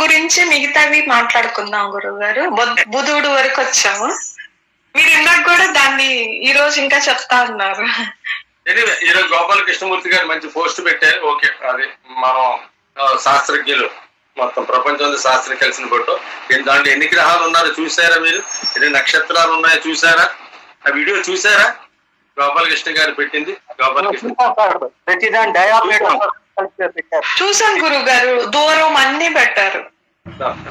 గురించి మిగతావి మాట్లాడుకుందాం గురువు గారు. బుధుడు వరకు వచ్చాము. మీరు ఇందాక కూడా దాన్ని ఈ రోజు ఇంకా చెప్తా ఉన్నారు. ఈరోజు గోపాలకృష్ణమూర్తి గారు మంచి పోస్ట్ పెట్టారు. ఓకే, అది మనం శాస్త్రజ్ఞులు మొత్తం ప్రపంచంలో శాస్త్రం కలిసిన ఫోటో. దాంట్లో ఎన్ని గ్రహాలు ఉన్నారో చూసారా మీరు? ఎన్ని నక్షత్రాలు ఉన్నాయో చూసారా? ఆ వీడియో చూసారా? గోపాలకృష్ణ గారు పెట్టింది. గోపాలకృష్ణ చూసాను గురువు గారు. దూరం అన్ని పెట్టారు.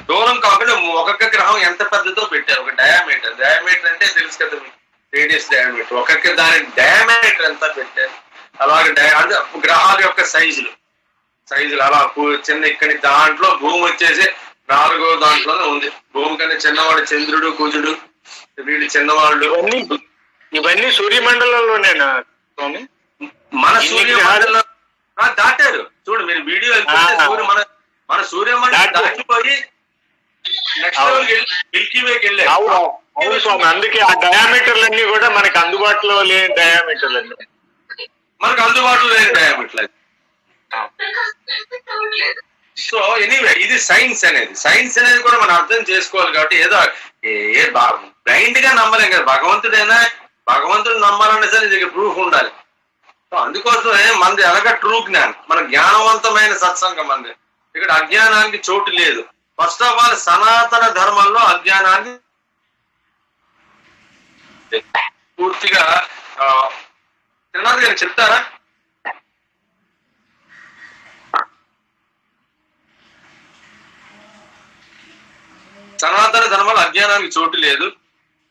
దూరం కాకుండా ఒక్కొక్క గ్రహం ఎంత పెద్దదో పెట్టారు. ఒక డయామీటర్ అంటే తెలుసు కదా మీకు, రేడియస్ డయామీటర్. ఒక్కొక్క దాని డయామీటర్ ఎంత పెట్టారు. అలాగే గ్రహాల యొక్క సైజులు అలా చిన్న ఇక్కడి దాంట్లో భూమి వచ్చేసి 4వ దాంట్లోనే ఉంది. భూమి కన్నా చిన్నవాడు చంద్రుడు, కుజుడు, వీళ్ళు చిన్నవాళ్ళు. ఇవన్నీ సూర్యమండలంలోనేనా? మన సూర్యమండలం దాటారు. చూడు మీరు వీడియో మన సూర్యమండలం దాటిపోయి మిల్కీ వేకి వెళ్ళారు. అవును స్వామి, అందుకే ఆ డయామీటర్లన్నీ కూడా మనకి అందుబాటులో లేని డయామీటర్లన్నీ. మనకు అందుబాటులో లేని డయామీటర్. సో ఎనీవే, ఇది సైన్స్ అనేది కూడా మనం అర్థం చేసుకోవాలి. కాబట్టి ఏదో బ్లైండ్ గా నమ్మలేం కదా. భగవంతుడు నమ్మాలనే సరే దీనికి ప్రూఫ్ ఉండాలి. సో అందుకోసమే మనది ఎలాగ ట్రూ జ్ఞానం, మన జ్ఞానవంతమైన సత్సంగం మంది. ఇక్కడ అజ్ఞానానికి చోటు లేదు. ఫస్ట్ ఆఫ్ ఆల్ సనాతన ధర్మంలో అజ్ఞానాన్ని పూర్తిగా చెప్తారా? సనాతన ధర్మంలో అజ్ఞానానికి చోటు లేదు.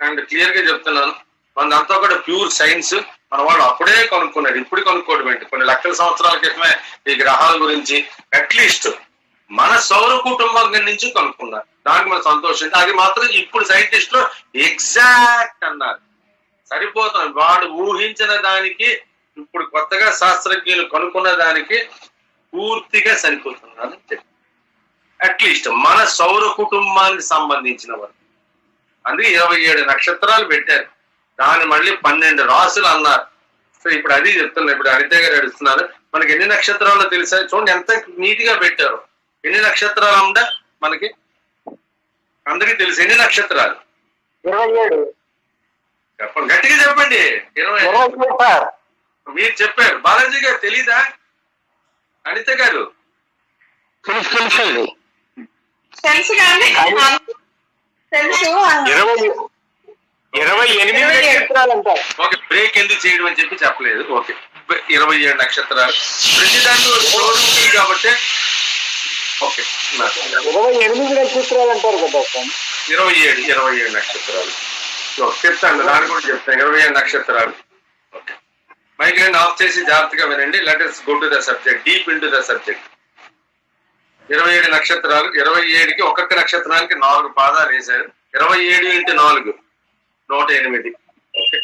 అండ్ క్లియర్ గా చెప్తున్నాను, మనదంతా కూడా ప్యూర్ సైన్స్. మన వాళ్ళు అప్పుడే కనుక్కున్నారు, ఇప్పుడు కనుక్కోవడం ఏంటి? కొన్ని లక్షల సంవత్సరాల క్రితమే ఈ గ్రహాల గురించి అట్లీస్ట్ మన సౌర కుటుంబం నుంచి కనుక్కున్నారు. దానికి మనం సంతోషం. అది మాత్రం ఇప్పుడు సైంటిస్టులు ఎగ్జాక్ట్ అన్నారు. సరిపోతుంది. వాడు ఊహించిన దానికి ఇప్పుడు కొత్తగా శాస్త్రజ్ఞులు కనుక్కున్న దానికి పూర్తిగా సరిపోతున్నారు చెప్పి. అట్లీస్ట్ మన సౌర కుటుంబానికి సంబంధించిన వరకు. అందుకే 27 నక్షత్రాలు పెట్టారు. దాన్ని మళ్ళీ 12 రాసులు అన్నారు. సో ఇప్పుడు అది చెప్తున్నారు. ఇప్పుడు అనిత గారు అడుగుతున్నారు, మనకి ఎన్ని నక్షత్రాలు తెలుసా? చూడండి ఎంత నీట్ గా పెట్టారు. ఎన్ని నక్షత్రాలు ఉందా మనకి? అందరికీ తెలుసు. ఎన్ని నక్షత్రాలు? 27. చెప్పండి, గట్టిగా చెప్పండి. 27. మీరు చెప్పారు. బాలాజీ గారు తెలీదా? అనిత గారు తెలుసు కానీ 28 నక్షత్రాలు అంటారు. ఓకే, బ్రేక్ ఎందుకు చేయడం అని చెప్పి చెప్పలేదు. ఓకే, 27 నక్షత్రాలు. ప్రతి దాంట్లో స్టోర్ ఉంది కాబట్టి ఓకే 28 నక్షత్రాలు అంటారు కదా. 27 నక్షత్రాలు చెప్తాను. దాన్ని కూడా చెప్తాను. 27 నక్షత్రాలు. ఓకే, మైగ్రేన్ ఆఫ్ చేసి జాగ్రత్తగా వినండి. Let us go to the subject, deep into the subject. 27 నక్షత్రాలు. 27కి ఒక్కొక్క నక్షత్రానికి 4 పాదాలు వేశారు. 27 × 4 108. ఓకే,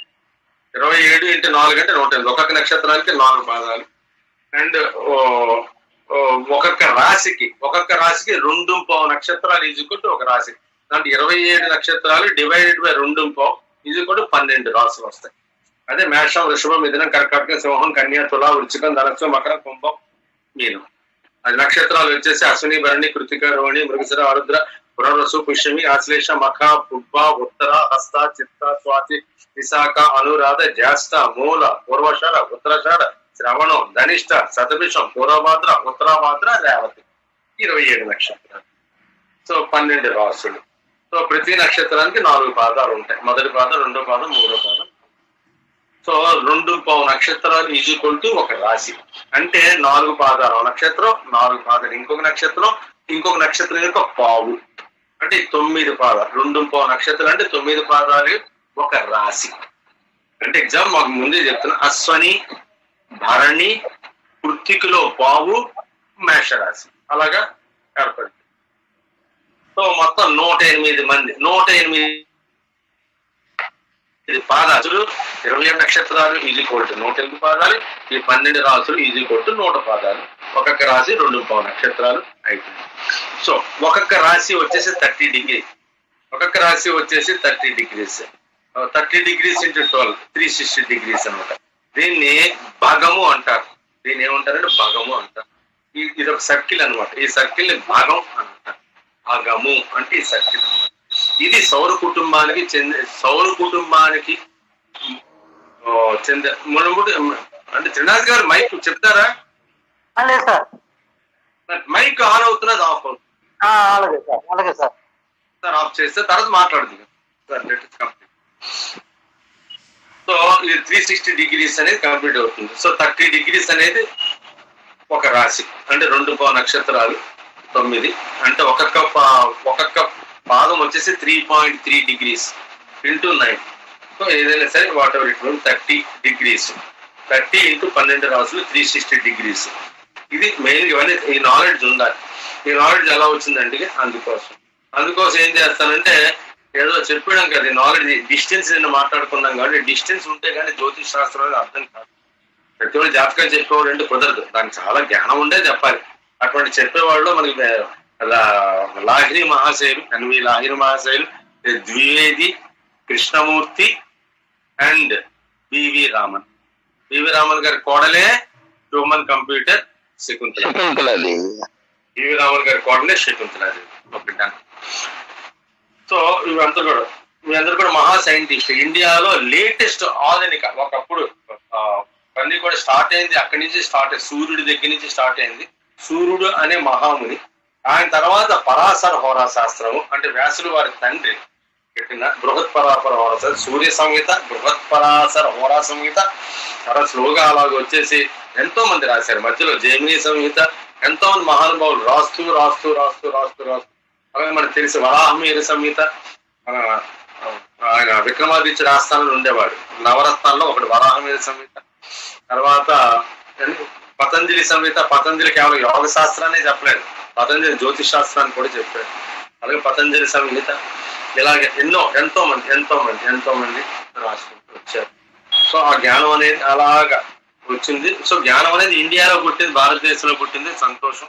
27 × 4 అంటే 108. ఒక్కొక్క నక్షత్రానికి 4 పాదాలు. అండ్ ఒక్కొక్క రాశికి 2.5 నక్షత్రాలు ఈజుకుంటూ ఒక రాశి. దాంట్లో 27 నక్షత్రాలు డివైడెడ్ బై 2.5 ఈజుకుంటూ 12 రాశులు వస్తాయి. అదే మేషం, వృషభం, మిథునం, కర్కాటకం, సింహం, కన్యా, తుల, వృశ్చికం, ధనస్సు, మకరం, కుంభం, మీనం. అది నక్షత్రాలు వచ్చేసి అశ్విని, భరణి, కృతిక, రోహిణి, మృగశిర, ఆరుద్ర, పునర్వసు, పుష్యమి, ఆశ్లేష, మఖ, పుబ్బ, ఉత్తర, హస్త, చిత్త, స్వాతి, విశాఖ, అనురాధ, జ్యేష్ఠ, మూల, పూర్వషాఢ, ఉత్తరాషాఢ, శ్రవణం, ధనిష్ట, శతభిషం, పూర్వభాద్ర, ఉత్తరాభాద్ర, రేవతి. 27 నక్షత్రాలు. సో 12 రాసులు. సో ప్రతి నక్షత్రానికి 4 పాదాలు ఉంటాయి. మొదటి పాదం, రెండో పాదం, మూడో పాదం. సో 2.5 నక్షత్రాలు ఈజుకుంటూ ఒక రాశి. అంటే 4 పాదాలు నక్షత్రం, 4 పాదాలు ఇంకొక నక్షత్రం యొక్క పావు అంటే 9 పాదాలు. 2.5 నక్షత్రాలు అంటే 9 పాదాలు ఒక రాశి. అంటే ఎగ్జామ్ మాకు ముందే చెప్తున్నా. అశ్వని, భరణి, కృత్తికలో పావు, మేషరాశి అలాగా ఏర్పడింది. సో మొత్తం 108 మంది, 108 పాదాలు. 27 నక్షత్రాలు ఈజీకోల్టు 108 పాదాలు. ఈ 12 రాసులు ఈజీకోల్టు 100 పాదాలు. ఒక్కొక్క రాశి 2.5 నక్షత్రాలు అయిపోయింది. సో ఒక్కొక్క రాశి వచ్చేసి 30 డిగ్రీ. ఒక్కొక్క రాశి వచ్చేసి 30 డిగ్రీస్. 30 డిగ్రీస్ × 12 360 డిగ్రీస్ అనమాట. దీన్ని భాగము అంటారు. దీన్ని ఏమంటారంటే భాగము అంటారు. ఇది ఒక సర్కిల్ అనమాట. ఈ సర్కిల్ ని భాగం అంటారు. అగము అంటే ఈ సర్కిల్ అన్నమాట. ఇది సౌర కుటుంబానికి చెందే అంటే త్రినాథ్ గారు మైక్ చెప్తారా? లేదు సార్. మైక్ ఆన్ అవుతున్నది ఆఫ్ అవుతుంది అలాగే సార్, అలాగే సార్. సార్ ఆఫ్ చేస్తే తర్వాత మాట్లాడుతుంది sir. Let it complete. So ఇది 360 degrees అనేది కంప్లీట్ అవుతుంది. సో 30 degrees అనేది ఒక రాశి, అంటే 2 నక్షత్రాలు 9, అంటే ఒక్కొక్క పాదం వచ్చేసి 3.3 degrees into 9. సో ఏదైనా సరే what ever it 30 degrees, 30 into 12 రాసులు 360 degrees. ఇది మెయిన్. ఇవన్నీ ఈ నాలెడ్జ్ ఉండాలి. ఈ నాలెడ్జ్ ఎలా వచ్చిందంటే అందుకోసం ఏం చేస్తానంటే, ఏదో చెప్పడం కదా, ఈ నాలెడ్జ్ డిస్టెన్స్ నిన్న మాట్లాడుకున్నాం కాబట్టి డిస్టెన్స్ ఉంటే కానీ జ్యోతిష్ శాస్త్రం అనేది అర్థం కాదు. ప్రతి ఒళ్ళు జాతకం చెప్పుకోవాలంటే కుదరదు, దానికి చాలా జ్ఞానం ఉండే చెప్పాలి. అటువంటి చెప్పేవాళ్ళు మనకి లాహిరి మహాశయులు, ఎన్వి లాహిరి మహాశయులు, Dwivedi, Krishnamurthy and B V Raman. B V Raman గారి కోడలే human computer Shakuntala Devi. B V Raman గారి కోడలే శకుంతలాదేవి. Okay, done. సో వీళ్ళందరూ కూడా మహా సైంటిస్ట్. ఇండియాలో లేటెస్ట్ ఆధునిక, ఒకప్పుడు పని కూడా స్టార్ట్ అయింది అక్కడి నుంచి సూర్యుడి దగ్గర నుంచి స్టార్ట్ అయింది. సూర్యుడు అనే మహాముని, ఆయన తర్వాత పరాశర హోరా శాస్త్రము, అంటే వ్యాసులు వారి తండ్రి పెట్టిన బృహత్ పరాశర హోరా శాస్త్రం, సూర్య సంహిత, బృహత్ పరాశర హోరా సంహిత, చాలా స్లోగా అలాగ వచ్చేసి ఎంతో మంది రాశారు. మధ్యలో జైమిని సంహిత, ఎంతో మంది మహానుభావులు రాస్తూ అలాగే మనకు తెలిసి వరాహమీర సంహిత, ఆయన విక్రమాదిత్యుడు ఆస్థానంలో ఉండేవాడు. నవరత్నాల్లో ఒకటి వరాహమీర సంహిత. తర్వాత పతంజలి సంహిత. పతంజలి కేవలం యోగ శాస్త్రాన్ని చెప్పలేదు, పతంజలి జ్యోతిష్ శాస్త్రాన్ని కూడా చెప్పాడు. అలాగే పతంజలి సంహిత. ఇలాగే ఎంతో మంది రాసుకుంటూ వచ్చారు. సో ఆ జ్ఞానం అనేది అలాగా వచ్చింది. సో జ్ఞానం అనేది ఇండియాలో పుట్టింది, భారతదేశంలో పుట్టింది. సంతోషం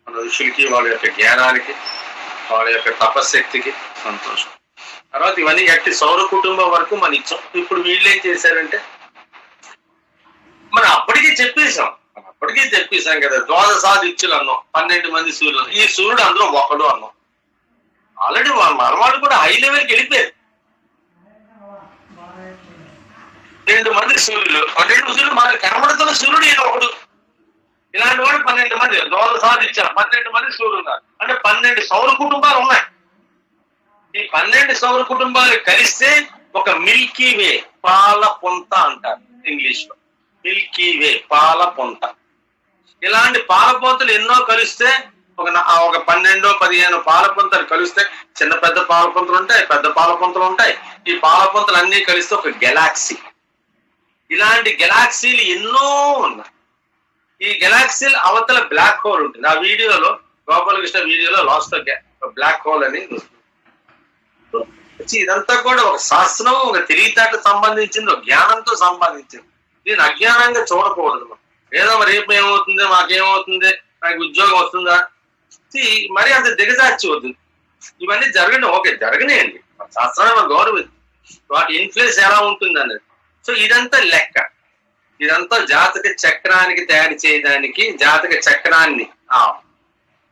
మన ఋషులకి, వాళ్ళ యొక్క జ్ఞానానికి, వాళ్ళ యొక్క తపశక్తికి సంతోషం. తర్వాత ఇవన్నీ ఎట్టి సౌర కుటుంబం వరకు మనం ఇచ్చాం. ఇప్పుడు వీళ్ళు ఏం చేశారంటే, మనం అప్పటికీ చెప్పేశాం కదా, ద్వాదశాదిత్యులు అన్నాం, 12 మంది సూర్యులు. ఈ సూర్యుడు అందులో ఒకడు అన్నాం. ఆల్రెడీ మనవాడు కూడా హై లెవెల్కి వెళ్ళిపోయారు. 12 మంది సూర్యులు, 12 సూర్యులు మనకు కనబడుతున్న సూర్యుడు ఈయన ఒకడు. ఇలాంటి వాడు 12 మంది ద్వాదశాదిత్యులు, 12 మంది సూర్యులు ఉన్నారు. అంటే 12 సౌర కుటుంబాలు ఉన్నాయి. ఈ 12 సౌర కుటుంబాలు కలిస్తే ఒక మిల్కీ వే, పాల పొంత అంటారు ఇంగ్లీష్ లో. మిల్కీ వే, పాల పొంత. ఇలాంటి పాల పొంతలు ఎన్నో కలిస్తే ఒక 12-15 పాల పొంతలు కలిస్తే, చిన్న పెద్ద పాల పొంతలు ఉంటాయి, పెద్ద పాల పొంతలు ఉంటాయి. ఈ పాల పొంతలు అన్ని కలిస్తే ఒక గెలాక్సీ. ఇలాంటి గెలాక్సీలు ఎన్నో ఉన్నాయి. ఈ గెలాక్సీలు అవతల బ్లాక్ హోల్ ఉంటుంది. ఆ వీడియోలో, గోపాలకృష్ణ వీడియోలో లాస్ట్ బ్లాక్ హోల్ అని ఇదంతా కూడా ఒక శాస్త్రం, ఒక తెలివితేటకు సంబంధించింది, ఒక జ్ఞానంతో సంబంధించింది. దీన్ని అజ్ఞానంగా చూడకూడదు. ఏదో రేపు ఏమవుతుంది, మాకేమవుతుంది, నాకు ఉద్యోగం వస్తుందా, మరి అంత దిగజార్చి వద్దు. ఇవన్నీ జరగనేయండి. శాస్త్రాన్ని మనం గౌరవించు, వాటి ఇన్ఫ్లుయెన్స్ ఎలా ఉంటుంది అనేది. సో ఇదంతా లెక్క. ఇదంతా జాతక చక్రానికి తయారు చేయడానికి, జాతక చక్రాన్ని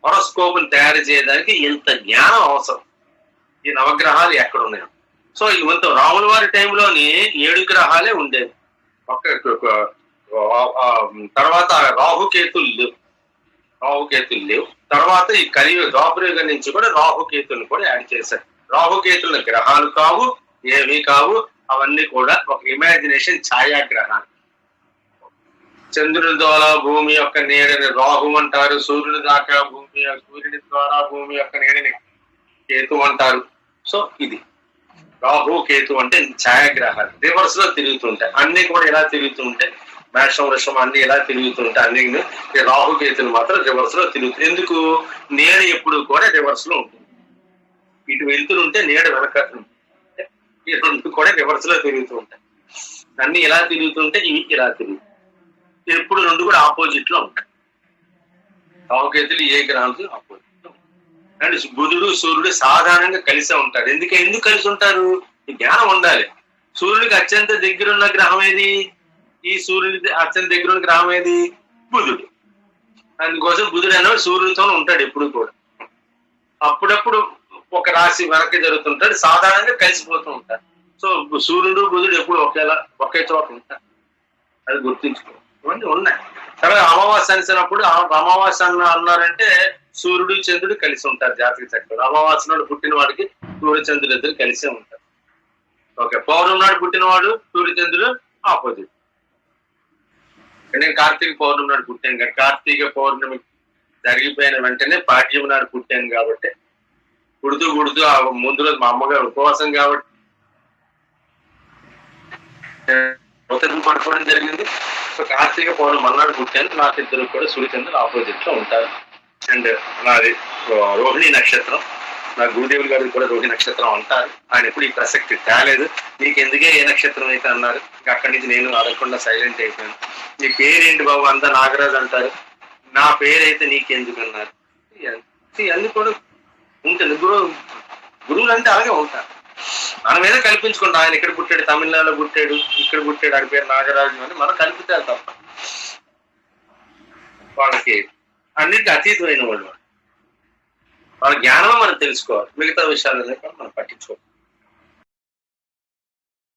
హొరోస్కోప్ని తయారు చేయడానికి ఇంత జ్ఞానం అవసరం. ఈ నవగ్రహాలు ఎక్కడ ఉన్నాయో. సో ఇంత రాముల వారి టైంలోని 7 గ్రహాలే ఉండేవి. తర్వాత రాహుకేతులు లేవు. తర్వాత ఈ ద్వాపరయుగం నుంచి కూడా రాహుకేతులను కూడా యాడ్ చేశారు. రాహుకేతుల గ్రహాలు కావు, ఏవి కావు, అవన్నీ కూడా ఒక ఇమాజినేషన్ ఛాయాగ్రహాలు. చంద్రుని ద్వారా భూమి యొక్క నీడని రాహు అంటారు, సూర్యుని దాకా సూర్యుని ద్వారా భూమి యొక్క నీడని కేతు అంటారు. సో ఇది రాహు కేతు అంటే ఛాయాగ్రహాలు రివర్స్ లో తిరుగుతుంటాయి. అన్ని కూడా ఎలా తిరుగుతుంటాయి, మేషం వృషం అన్ని ఎలా తిరుగుతుంటాయి, అన్ని రాహు కేతులు మాత్రం రివర్స్ లో తిరుగుతాయి. ఎందుకు? నీడ ఎప్పుడు కూడా రివర్స్ లో ఉంటుంది. ఇటు వెళ్తుంటే నీడ వెనక, ఈ రెండు కూడా రివర్స్ లో తిరుగుతూ ఉంటాయి. అన్ని ఎలా తిరుగుతుంటే ఇవి ఇలా తిరుగుతాయి. ఎప్పుడు రెండు కూడా ఆపోజిట్ లో ఉంటాయి. రాహుకేతులు ఏ గ్రహానికి ఆపోజిట్ లో ఉంటాయి. అండ్ బుధుడు సూర్యుడు సాధారణంగా కలిసే ఉంటారు. ఎందుకు కలిసి ఉంటారు? ఈ జ్ఞానం ఉండాలి. సూర్యుడికి అత్యంత దగ్గరున్న గ్రహం ఏది? ఈ సూర్యుడికి అత్యంత దగ్గరున్న గ్రహం ఏది? బుధుడు. అందుకోసం బుధుడు అనేవాడు సూర్యుడితో ఉంటాడు ఎప్పుడు కూడా. అప్పుడప్పుడు ఒక రాశి వెనక్కి జరుగుతుంటారు, సాధారణంగా కలిసిపోతూ ఉంటారు. సో సూర్యుడు బుధుడు ఎప్పుడు ఒకే చోట ఉంటారు, అది గుర్తించుకో. ఇవన్నీ ఉన్నాయి. తర్వాత అమావాస్య అనిసినప్పుడు అమావాస్య అన్నారంటే సూర్యుడు చంద్రుడు కలిసి ఉంటారు జాతక చక్రంలో. అమావాస్య నాడు పుట్టిన వాడికి సూర్య చంద్రుడు ఇద్దరు కలిసే ఉంటారు. ఓకే, పౌర్ణమి నాడు పుట్టినవాడు సూర్య చంద్రుడు ఆపోజిట్. నేను కార్తీక పౌర్ణమి నాడు పుట్టాను కదా, కార్తీక పౌర్ణమి జరిగిపోయిన వెంటనే పాడ్యం నాడు పుట్టాను కాబట్టి గుడుతూ ఆ ముందు రోజు మా అమ్మగారు ఉపవాసం కాబట్టి పడుకోవడం జరిగింది. సో కార్తీక పౌర్ణమి మన్నాడు పుట్టాను. నాకు ఇద్దరు కూడా సూర్యచంద్రులు ఆపోజిట్ లో ఉంటారు. అండ్ నాది రోహిణి నక్షత్రం, నా గురుదేవులు గారికి కూడా రోహిణి నక్షత్రం అంటారు. ఆయన ఎప్పుడు ఈ ప్రసక్తి తేలేదు. నీకు ఎందుకే ఏ నక్షత్రం అయితే అన్నారు. ఇంకా అక్కడి నుంచి నేను అడగకుండా సైలెంట్ అయిపోయాను. నీ పేరేంటి బాబు, అంతా నాగరాజు అంటారు, నా పేరైతే నీకెందుకు అన్నారు. అన్ని కూడా ఉంటుంది. గురువులు అంటే అలాగే ఉంటారు. మన మీద కల్పించుకుంటాం. ఆయన ఇక్కడ పుట్టాడు, తమిళనాడులో పుట్టాడు, ఇక్కడ పుట్టాడు, ఆయన పేరు నాగరాజు అని మనం కల్పితారు తప్ప. వాళ్ళకి అన్నిటికీ అతీతమైన వాళ్ళు. వాళ్ళ జ్ఞానం మనం తెలుసుకోవాలి, మిగతా విషయాలు మనం పట్టించుకోవాలి.